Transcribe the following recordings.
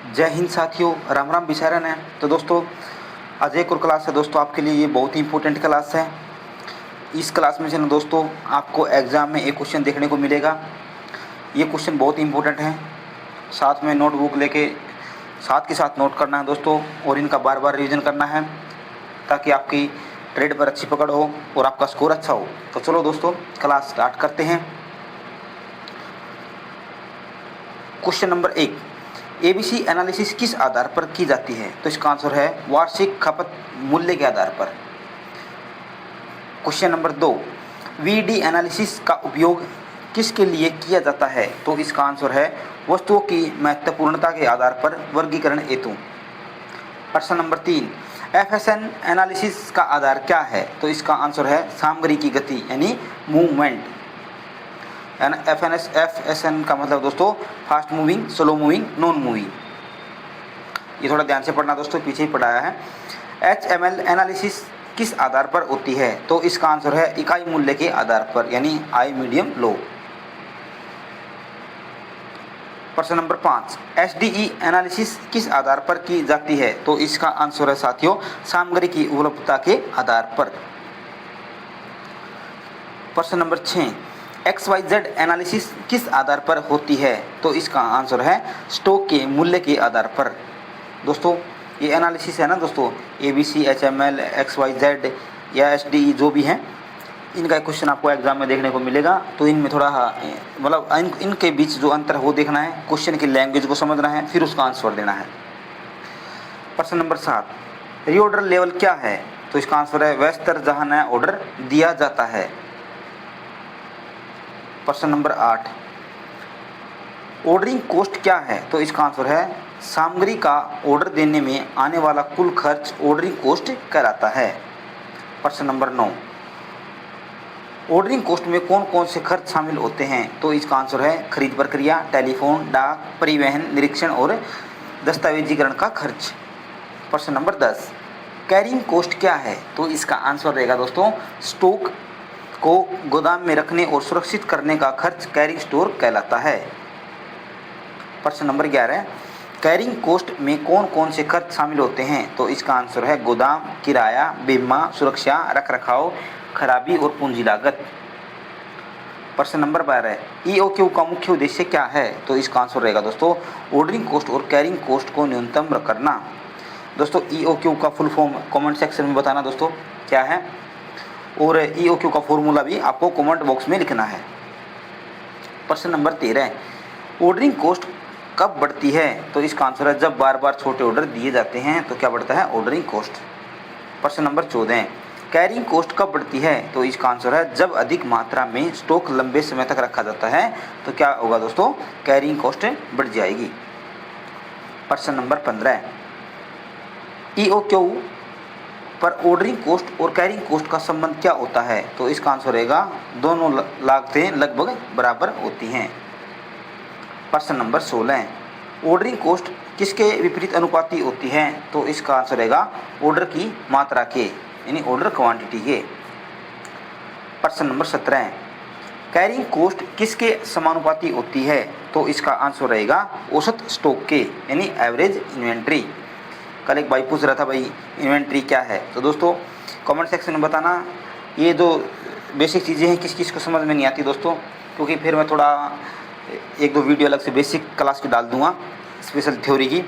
जय हिंद साथियों, राम राम विचारन है। तो दोस्तों, आज एक और क्लास है दोस्तों आपके लिए। ये बहुत ही इंपॉर्टेंट क्लास है। इस क्लास में से ना दोस्तों आपको एग्ज़ाम में एक क्वेश्चन देखने को मिलेगा। ये क्वेश्चन बहुत ही इंपॉर्टेंट है। साथ में नोटबुक लेके साथ के साथ नोट करना है दोस्तों, और इनका बार बार रिवीजन करना है ताकि आपकी ट्रेड पर अच्छी पकड़ हो और आपका स्कोर अच्छा हो। तो चलो दोस्तों, क्लास स्टार्ट करते हैं। क्वेश्चन नंबर 1, एबीसी एनालिसिस किस आधार पर की जाती है? तो इसका आंसर है वार्षिक खपत मूल्य के आधार पर। क्वेश्चन नंबर 2, वीडी एनालिसिस का उपयोग किसके लिए किया जाता है? तो इसका आंसर है वस्तुओं की महत्वपूर्णता के आधार पर वर्गीकरण हेतु। प्रश्न नंबर 3, एफएसएन एनालिसिस का आधार क्या है? तो इसका आंसर है सामग्री की गति यानी मूवमेंट। एफएसएन का मतलब दोस्तों fast moving, slow moving, non moving. ये थोड़ा ध्यान से पढ़ना दोस्तों, पीछे ही पढ़ाया है। एचएमएल एनालिसिस किस आधार पर होती है? तो इसका आंसर है इकाई मूल्य के आधार पर यानी आई मीडियम लो। प्रश्न नंबर 5, एसडीई एनालिसिस किस आधार पर की जाती है? तो इसका आंसर है साथियों सामग्री की उपलब्धता के आधार पर। प्रश्न नंबर 6, XYZ एनालिसिस किस आधार पर होती है? तो इसका आंसर है स्टॉक के मूल्य के आधार पर। दोस्तों ये एनालिसिस है ना दोस्तों, ABC, HML, XYZ या SDE जो भी हैं, इनका एक क्वेश्चन आपको एग्जाम में देखने को मिलेगा। तो इनमें थोड़ा मतलब इनके बीच जो अंतर है वो देखना है, क्वेश्चन की लैंग्वेज को समझना है, फिर उसका आंसर देना है। प्रश्न नंबर 7, रीऑर्डर लेवल क्या है? तो इसका आंसर है वह स्तर जहां नया ऑर्डर दिया जाता है। प्रश्न नंबर 8, ऑर्डरिंग कॉस्ट क्या है? तो इसका आंसर है सामग्री का ऑर्डर देने में आने वाला कुल खर्च ऑर्डरिंग कॉस्ट कहलाता है। प्रश्न नंबर 9, ऑर्डरिंग कॉस्ट में कौन कौन से खर्च शामिल होते हैं? तो इसका आंसर है खरीद प्रक्रिया, टेलीफोन, डाक, परिवहन, निरीक्षण और दस्तावेजीकरण का खर्च। प्रश्न नंबर 10, कैरिंग कॉस्ट क्या है? तो इसका आंसर रहेगा दोस्तों स्टॉक को गोदाम में रखने और सुरक्षित करने का खर्च कैरिंग स्टोर कहलाता है। प्रश्न नंबर 11, कैरिंग कॉस्ट में कौन कौन से खर्च शामिल होते हैं? तो इसका आंसर है गोदाम, किराया, बीमा, सुरक्षा, रखरखाव, खराबी और पूंजी लागत। प्रश्न नंबर 12, ईओक्यू का मुख्य उद्देश्य क्या है? तो इसका आंसर रहेगा दोस्तों ऑर्डरिंग कॉस्ट और कैरिंग कॉस्ट को न्यूनतम करना। दोस्तों ईओक्यू का फुल फॉर्म कमेंट सेक्शन में बताना दोस्तों क्या है, और ईओक्यू का फॉर्मूला भी आपको कमेंट बॉक्स में लिखना है। प्रश्न नंबर 13, ऑर्डरिंग कॉस्ट कब बढ़ती है? तो इसका आंसर है जब बार बार छोटे ऑर्डर दिए जाते हैं तो क्या बढ़ता है? Ordering cost. प्रश्न नंबर 14, कैरिंग कॉस्ट कब बढ़ती है? तो इसका आंसर है जब अधिक मात्रा में स्टॉक लंबे समय तक रखा जाता है तो क्या होगा दोस्तों? कैरिंग कॉस्ट बढ़ जाएगी। प्रश्न नंबर 15, ईओक्यू पर ऑर्डरिंग कॉस्ट और कैरिंग कॉस्ट का संबंध क्या होता है? तो इसका आंसर रहेगा दोनों लागतें लगभग बराबर होती हैं। प्रश्न नंबर 16, ऑर्डरिंग कॉस्ट किसके विपरीत अनुपाती होती है? तो इसका आंसर रहेगा ऑर्डर की मात्रा के यानी ऑर्डर क्वांटिटी के। प्रश्न नंबर 17, कैरिंग कॉस्ट किसके समानुपाती होती है? तो इसका आंसर रहेगा औसत स्टॉक के यानी एवरेज इन्वेंट्री। कल एक भाई पूछ रहा था भाई इन्वेंट्री क्या है? तो दोस्तों कमेंट सेक्शन में बताना। ये जो बेसिक चीज़ें हैं किस किस को समझ में नहीं आती दोस्तों, क्योंकि फिर मैं थोड़ा एक दो वीडियो अलग से बेसिक क्लास की डाल दूंगा स्पेशल थ्योरी की।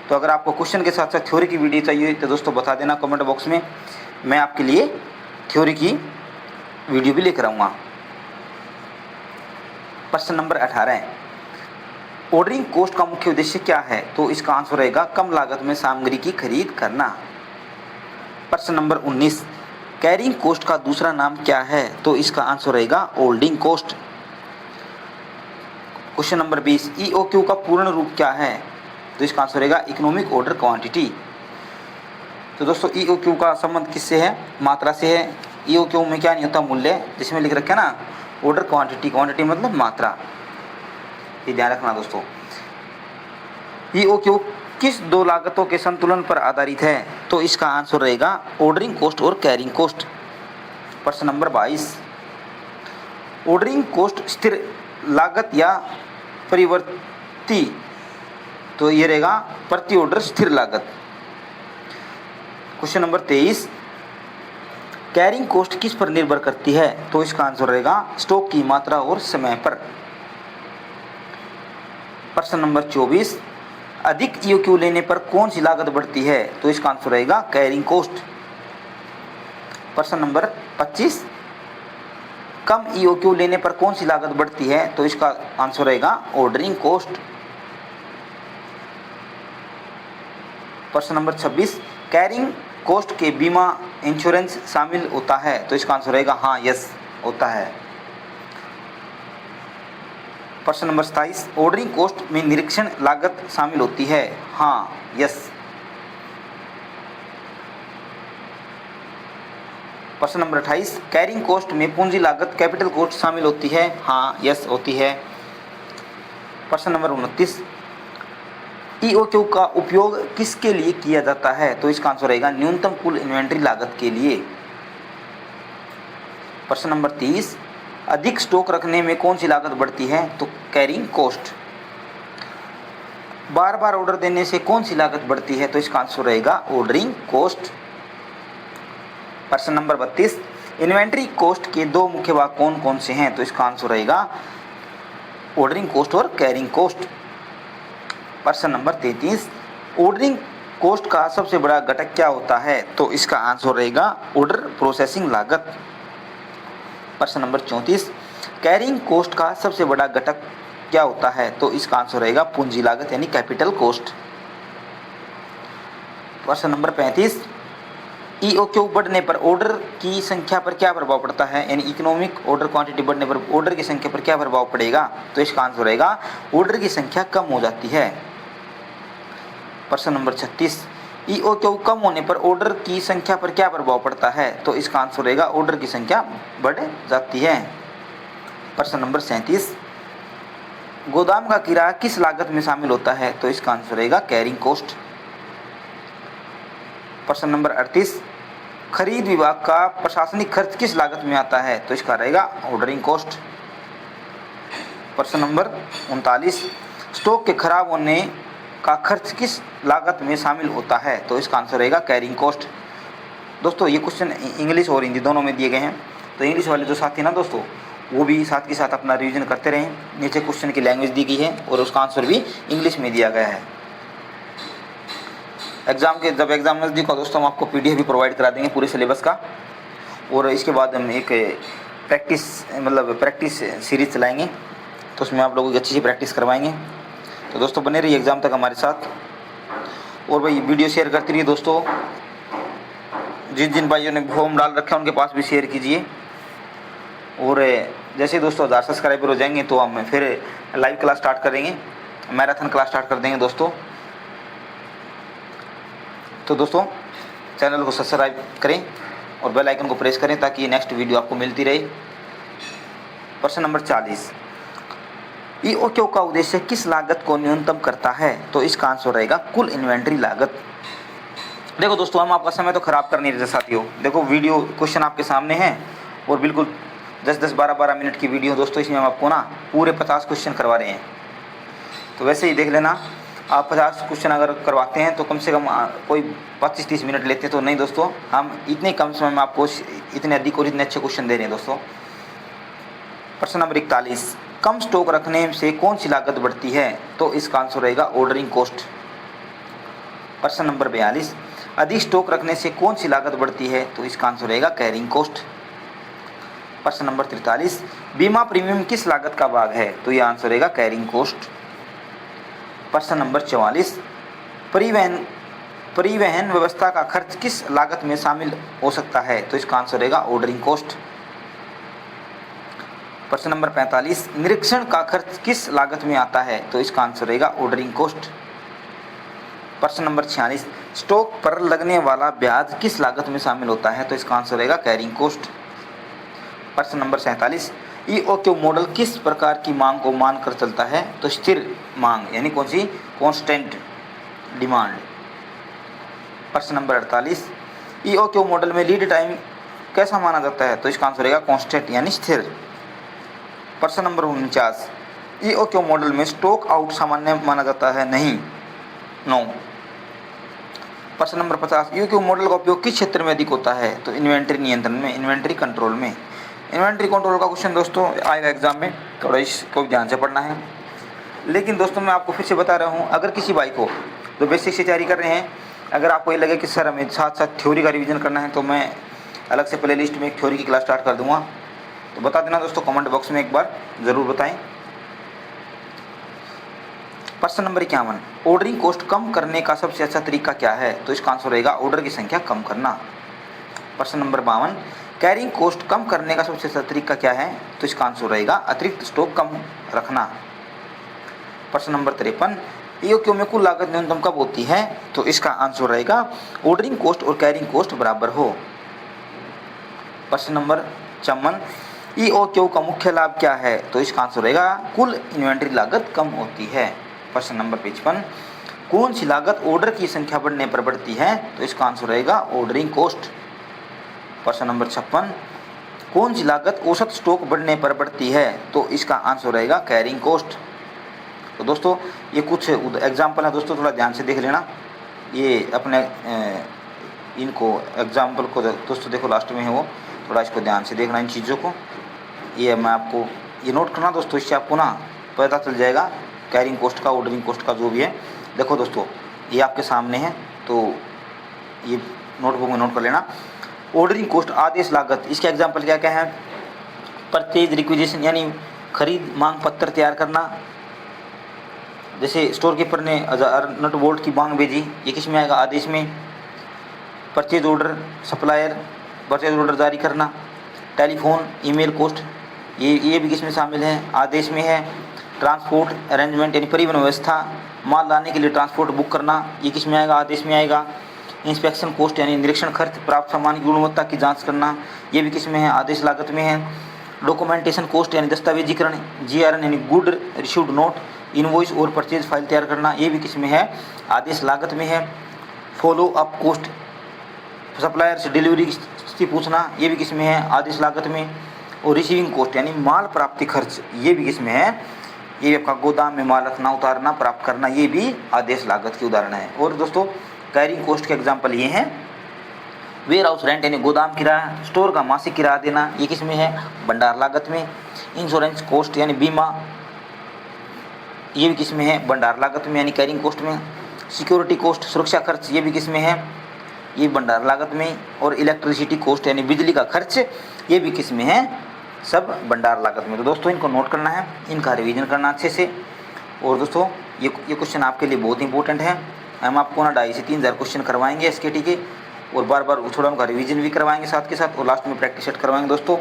तो अगर आपको क्वेश्चन के साथ साथ थ्योरी की वीडियो चाहिए तो दोस्तों बता देना कमेंट बॉक्स में, मैं आपके लिए थ्योरी की वीडियो भी लेकर आऊँगा। प्रश्न नंबर 18, ऑर्डरिंग कॉस्ट का मुख्य उद्देश्य क्या है? तो इसका आंसर रहेगा कम लागत में सामग्री की खरीद करना। प्रश्न नंबर 19, कैरिंग कॉस्ट का दूसरा नाम क्या है? तो इसका आंसर रहेगा holding cost. Question number 20, EOQ का पूर्ण रूप क्या है? तो इसका आंसर रहेगा इकोनॉमिक ऑर्डर क्वांटिटी। तो दोस्तों ईओक्यू का संबंध किससे है? मात्रा से है। ईओक्यू में क्या नहीं होता? मूल्य, जिसमें लिख रखे ना ऑर्डर क्वांटिटी, क्वांटिटी मतलब मात्रा, ये ध्यान रखना दोस्तों। ईओक्यू किस दो लागतों के संतुलन पर आधारित है? तो इसका आंसर रहेगा ऑर्डरिंग कॉस्ट और कैरिंग कॉस्ट। प्रश्न नंबर 22, ऑर्डरिंग कॉस्ट स्थिर लागत या परिवर्ती तो ये रहेगा प्रति ऑर्डर स्थिर लागत। क्वेश्चन नंबर 23, कैरिंग कॉस्ट किस पर निर्भर करती है? तो इसका आंसर रहेगा स्टॉक की मात्रा और समय पर। प्रश्न नंबर 24, अधिक ईओक्यू लेने पर कौन सी लागत बढ़ती है? तो इसका आंसर रहेगा कैरिंग कॉस्ट। प्रश्न नंबर 25, कम ईओक्यू लेने पर कौन सी लागत बढ़ती है? तो इसका आंसर रहेगा ऑर्डरिंग कॉस्ट। प्रश्न नंबर 26, कैरिंग कॉस्ट के बीमा इंश्योरेंस शामिल होता है? तो इसका आंसर रहेगा हाँ, यस होता है। प्रश्न नंबर 27, ऑर्डरिंग कॉस्ट में निरीक्षण लागत शामिल होती है? हाँ, यस। प्रश्न नंबर 28, कैरिंग कॉस्ट में पूंजी लागत कैपिटल कॉस्ट शामिल होती है? हाँ, यस होती है। प्रश्न नंबर 29, ईओक्यू का उपयोग किसके लिए किया जाता है? तो इसका आंसर रहेगा न्यूनतम कुल इन्वेंट्री लागत के लिए। प्रश्न नंबर 30, अधिक स्टॉक रखने में कौन सी लागत बढ़ती है? तो कैरिंग कॉस्ट। बार बार ऑर्डर देने से कौन सी लागत बढ़ती है? तो इसका आंसर रहेगा ऑर्डरिंग कॉस्ट। प्रश्न नंबर 32, इन्वेंट्री कॉस्ट के दो मुख्य भाग कौन कौन से हैं? तो इसका आंसर रहेगा ऑर्डरिंग कॉस्ट और कैरिंग कॉस्ट। प्रश्न नंबर 33, ऑर्डरिंग कॉस्ट का सबसे बड़ा घटक क्या होता है? तो इसका आंसर रहेगा ऑर्डर प्रोसेसिंग लागत। प्रश्न नंबर 34, कैरिंग कॉस्ट का सबसे बड़ा घटक क्या होता है? तो इसका आंसर रहेगा पूंजी लागत यानी कैपिटल कॉस्ट। प्रश्न नंबर 35, ईओक्यू बढ़ने पर ऑर्डर की संख्या पर क्या प्रभाव पड़ता है? यानी इकोनॉमिक ऑर्डर क्वांटिटी बढ़ने पर ऑर्डर की संख्या पर क्या प्रभाव पड़ेगा? तो इसका आंसर रहेगा ऑर्डर की संख्या कम हो जाती है। प्रश्न नंबर 36, ईओक्यू कम होने पर ऑर्डर की संख्या पर क्या प्रभाव पड़ता है? तो इसका आंसर रहेगा ऑर्डर की संख्या बढ़ जाती है। प्रश्न नंबर 37, गोदाम का किराया किस लागत में शामिल होता है? तो इसका आंसर रहेगा कैरिंग कॉस्ट। प्रश्न नंबर 38, खरीद विभाग का प्रशासनिक खर्च किस लागत में आता है? तो इसका रहेगा ऑर्डरिंग कॉस्ट। प्रश्न नंबर 39, स्टॉक के खराब होने का खर्च किस लागत में शामिल होता है? तो इसका आंसर रहेगा कैरिंग कॉस्ट। दोस्तों ये क्वेश्चन इंग्लिश और हिंदी दोनों में दिए गए हैं, तो इंग्लिश वाले जो साथी ना दोस्तों वो भी साथ के साथ अपना रिवीजन करते रहें। नीचे क्वेश्चन की लैंग्वेज दी गई है और उसका आंसर भी इंग्लिश में दिया गया है। जब एग्जाम नज़दीक हो दोस्तों हम आपको पीडीएफ भी प्रोवाइड करा देंगे पूरे सिलेबस का, और इसके बाद हम एक प्रैक्टिस सीरीज चलाएंगे, तो उसमें आप लोगों की अच्छी सी प्रैक्टिस करवाएंगे। तो दोस्तों बने रहिए एग्ज़ाम तक हमारे साथ, और भाई वीडियो शेयर करते रहिए दोस्तों। जिन भाइयों ने फॉर्म डाल रखा है उनके पास भी शेयर कीजिए। और जैसे दोस्तों 1000 सब्सक्राइबर हो जाएंगे तो हम फिर लाइव क्लास स्टार्ट करेंगे, मैराथन क्लास स्टार्ट कर देंगे दोस्तों। तो दोस्तों चैनल को सब्सक्राइब करें और बेल आइकन को प्रेस करें ताकि नेक्स्ट वीडियो आपको मिलती रहे। प्रश्न नंबर 40, ईओक्यू का उद्देश्य किस लागत को न्यूनतम करता है? तो इसका आंसर रहेगा कुल इन्वेंट्री लागत। देखो दोस्तों हम आपका समय तो खराब कर नहीं रहे साथियों। देखो वीडियो क्वेश्चन आपके सामने हैं और बिल्कुल 10-10, 12-12 मिनट की वीडियो दोस्तों, इसमें हम आपको ना पूरे 50 क्वेश्चन करवा रहे हैं। तो वैसे ही देख लेना, आप 50 क्वेश्चन अगर करवाते हैं तो कम से कम कोई 25-30 मिनट लेते हैं, तो नहीं दोस्तों हम इतने कम समय में आपको इतने अधिक और इतने अच्छे क्वेश्चन दे रहे हैं दोस्तों। प्रश्न नंबर 41, कम स्टॉक रखने से कौन सी लागत बढ़ती है? तो इसका आंसर रहेगा ऑर्डरिंग कॉस्ट। प्रश्न नंबर 42, अधिक स्टॉक रखने से कौन सी लागत बढ़ती है? तो इसका आंसर रहेगा कैरिंग कॉस्ट। प्रश्न नंबर 43, बीमा प्रीमियम किस लागत का भाग है? तो यह आंसर रहेगा कैरिंग कॉस्ट। प्रश्न नंबर 44, परिवहन व्यवस्था का खर्च किस लागत में शामिल हो सकता है? तो इसका आंसर रहेगा ऑर्डरिंग कॉस्ट। प्रश्न नंबर 45, निरीक्षण का खर्च किस लागत में आता है? तो इसका आंसर रहेगा ऑर्डरिंग कॉस्ट। प्रश्न नंबर 46, स्टॉक पर लगने वाला ब्याज किस लागत में शामिल होता है? तो इसका आंसर रहेगा कैरिंग कॉस्ट। प्रश्न नंबर 47, ईओक्यू मॉडल किस प्रकार की मांग को मानकर चलता है? तो स्थिर मांग यानी कौन सी? Constant demand. प्रश्न नंबर 48, ईओक्यू मॉडल में लीड टाइम कैसा माना जाता है? तो इसका आंसर रहेगा कांस्टेंट यानी स्थिर। प्रश्न नंबर 49, ईओक्यू मॉडल में स्टॉक आउट सामान्य माना जाता है? नहीं, 9। प्रश्न नंबर 50, ईओक्यू मॉडल का उपयोग किस क्षेत्र में अधिक होता है? तो इन्वेंट्री नियंत्रण में, इन्वेंट्री कंट्रोल में। इन्वेंट्री कंट्रोल का क्वेश्चन दोस्तों आएगा एग्जाम में, थोड़ा इसको ध्यान से पढ़ना है। लेकिन दोस्तों मैं आपको फिर से बता रहा हूँ, अगर किसी भाई को जो बेसिक से तैयारी कर रहे हैं, अगर आपको ये लगे कि सर हमें साथ साथ थ्योरी का रिवीजन करना है, तो मैं अलग से प्ले लिस्ट में एक थ्योरी की क्लास स्टार्ट कर दूंगा, तो बता देना दोस्तों, कमेंट बॉक्स में एक बार ज़रूर बताएं। प्रश्न नंबर 51, ऑर्डरिंग कॉस्ट कम करने का सबसे अच्छा तरीका क्या है? तो इसका आंसर रहेगा ऑर्डर की संख्या कम करना। प्रश्न नंबर 52, कैरिंग कॉस्ट कम करने का सबसे अच्छा तरीका क्या है? तो इसका आंसर रहेगा अतिरिक्त स्टॉक कम रखना। प्रश्न नंबर 53, ईओक्यू में कुल लागत न्यूनतम कब होती है? तो इसका आंसर रहेगा ऑर्डरिंग कॉस्ट और कैरिंग कॉस्ट बराबर हो। प्रश्न नंबर 54, ईओक्यू का मुख्य लाभ क्या है? तो इसका आंसर रहेगा कुल इन्वेंट्री लागत कम होती है। प्रश्न नंबर 55, कौन सी लागत ऑर्डर की संख्या बढ़ने पर बढ़ती है? तो इसका आंसर रहेगा ऑर्डरिंग कॉस्ट। प्रश्न नंबर 56, कौन सी लागत औसत स्टॉक बढ़ने पर बढ़ती है? तो इसका आंसर रहेगा कैरिंग कॉस्ट। तो दोस्तों ये कुछ एग्जाम्पल है दोस्तों, थोड़ा ध्यान से देख लेना। ये अपने इनको एग्जाम्पल को दोस्तों देखो लास्ट में है वो, थोड़ा इसको ध्यान से देखना इन चीज़ों को। ये मैं आपको ये नोट करना दोस्तों, इससे आपको ना पता चल जाएगा कैरिंग कॉस्ट का, ऑर्डरिंग कॉस्ट का जो भी है। देखो दोस्तों ये आपके सामने है, तो ये नोटबुक में नोट कर लेना। ऑर्डरिंग कॉस्ट आदेश लागत, इसके एग्जाम्पल क्या क्या है? परचेज रिक्विजिशन यानी खरीद मांग पत्र तैयार करना, जैसे स्टोर कीपर ने 1000 नट बोल्ट की मांग भेजी, ये किस में आएगा? आदेश में। Purchase order, supplier purchase order जारी करना, टेलीफोन ईमेल कॉस्ट, ये भी किस में शामिल है? आदेश में है। ट्रांसपोर्ट अरेंजमेंट यानी परिवहन व्यवस्था, माल लाने के लिए ट्रांसपोर्ट बुक करना, ये किस में आएगा? आदेश में आएगा। इंस्पेक्शन कॉस्ट यानी निरीक्षण खर्च, प्राप्त सामान की गुणवत्ता की जांच करना, ये भी किस में है? आदेश लागत में है। डॉक्यूमेंटेशन कॉस्ट यानी दस्तावेजीकरण, जीआरएन यानी गुड रिसीव्ड नोट, इनवॉइस और परचेज फाइल तैयार करना, ये भी किस में है? आदेश लागत में है। फॉलो अप कॉस्ट, सप्लायर से डिलीवरी की स्थिति पूछना, ये भी किस में है? आदेश लागत में। और रिसीविंग कॉस्ट यानी माल प्राप्ति खर्च, ये भी किस में है? ये आपका गोदाम में माल रखना, उतारना, प्राप्त करना, ये भी आदेश लागत के उदाहरण है। और दोस्तों कैरिंग कॉस्ट के एग्जाम्पल ये हैं, वेयर हाउस रेंट यानी गोदाम किराया, स्टोर का मासिक किराया देना, ये किस में है? भंडार लागत में। इंश्योरेंस कॉस्ट यानी बीमा, ये भी किस में है? भंडार लागत में यानी कैरिंग कॉस्ट में। सिक्योरिटी कॉस्ट सुरक्षा खर्च, ये भी किस में है? ये भंडार लागत में। और इलेक्ट्रिसिटी कॉस्ट यानी बिजली का खर्च, ये भी किस में है? सब भंडार लागत में। तो दोस्तों इनको नोट करना है, इनका रिवीजन करना अच्छे से। और दोस्तों ये क्वेश्चन आपके लिए बहुत इंपॉर्टेंट है। हम आपको ना 2,500 से 3,000 क्वेश्चन करवाएंगे एसकेटी के, और बार बार थोड़ा उनका रिवीजन भी करवाएंगे साथ के साथ, और लास्ट में प्रैक्टिस सेट करवाएंगे दोस्तों।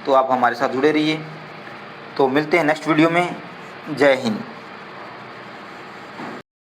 तो आप हमारे साथ जुड़े रहिए। तो मिलते हैं नेक्स्ट वीडियो में। जय हिंद।